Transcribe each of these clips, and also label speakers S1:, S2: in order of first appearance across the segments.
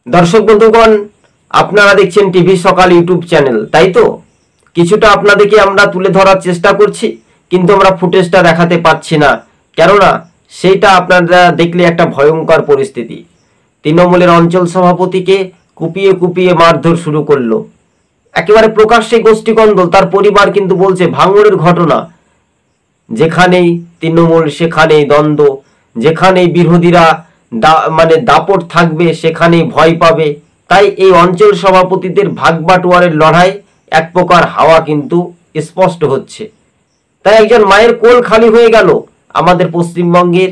S1: দর্শক বন্ধুগণ, আপনারা দেখছেন টিভি সকাল ইউটিউব চ্যানেল, তাই তো? কিছুটা আপনাদেরকে আমরা তুলে ধরার চেষ্টা করছি, কিন্তু আমরা ফুটেজটা দেখাতে পারছি না, কেননা সেইটা আপনারা দেখলে একটা ভয়ঙ্কর পরিস্থিতি। তৃণমূলের অঞ্চল সভাপতিকে কুপিয়ে কুপিয়ে মারধর শুরু করলো, একেবারে প্রকাশ্যে গোষ্ঠীকন্দল। তার পরিবার কিন্তু বলছে ভাঙড়ের ঘটনা, যেখানেই তৃণমূল সেখানেই দ্বন্দ্ব, যেখানেই বিরোধীরা দাপট থাকবে সেখানেই ভয় পাবে। তাই এই অঞ্চল সভাপতিদের ভাগবাটোয়ারের লড়াই এক প্রকার হাওয়া কিন্তু স্পষ্ট হচ্ছে। তাই একজন মায়ের কোল খালি হয়ে গেল। আমাদের পশ্চিমবঙ্গের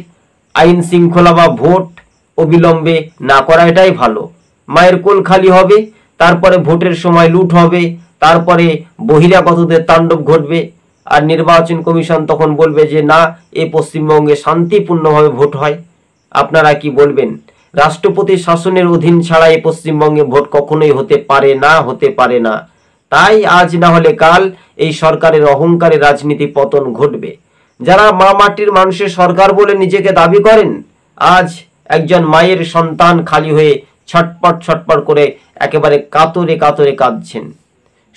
S1: আইন শৃঙ্খলা বা ভোট অবিলম্বে না করা এটাই ভালো। মায়ের কোল খালি হবে, তারপরে ভোটের সময় লুট হবে, তারপরে বহিরাগতদের তাণ্ডব ঘটবে, আর নির্বাচন কমিশন তখন বলবে যে না, এই পশ্চিমবঙ্গে শান্তিপূর্ণভাবে ভোট হয়। আপনারা কি বলবেন? রাষ্ট্রপতি শাসনের অধীন ছাড়া এই পশ্চিমবঙ্গে ভোট কখনোই হতে পারে না, হতে পারে না। তাই আজ না হলে কাল এই সরকারের অহংকারে রাজনীতি পতন ঘটবে। যারা মা মাটির মানুষের সরকার বলে নিজেকে দাবি করেন, আজ একজন মায়ের সন্তান খালি হয়ে ছটপট ছটপট করে একেবারে কাতরে কাতরে কাঁদছেন।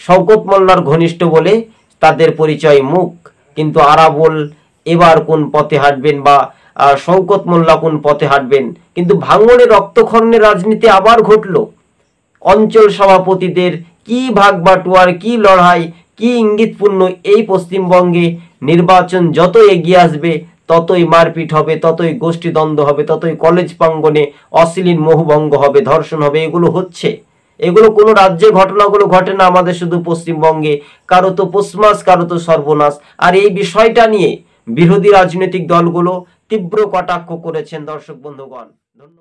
S1: শওকত মোল্লার ঘনিষ্ঠ বলে তাদের পরিচয় মুখ, কিন্তু আরাবুল এবার কোন পথে হাঁটবেন বা শওকত মোল্লা কোন পথে হাঁটবেন? কিন্তু ভাঙড়ে রক্তক্ষরণের রাজনীতি আবার ঘটলো। অঞ্চল সভাপতিদের কি ভাগবাটোয়ার, কি লড়াই, কি ইঙ্গিতপূর্ণ! এই পশ্চিমবঙ্গে নির্বাচন যত এগিয়ে আসবে ততই মারপিট হবে, ততই গোষ্ঠীদ্বন্দ্ব হবে, ততই কলেজ প্রাঙ্গণে অশ্লীল মোহভঙ্গ হবে, ধর্ষণ হবে। এগুলো হচ্ছে, এগুলো কোনো রাজ্যে ঘটনাগুলো ঘটে না, আমাদের শুধু পশ্চিমবঙ্গে। কারো তো পৌষমাস, কারো তো সর্বনাশ। আর এই বিষয়টা নিয়ে বিরোধী রাজনৈতিক দলগুলো তীব্র কটাক্ষ করেছেন। দর্শক বন্ধুগণ, ধন্যবাদ।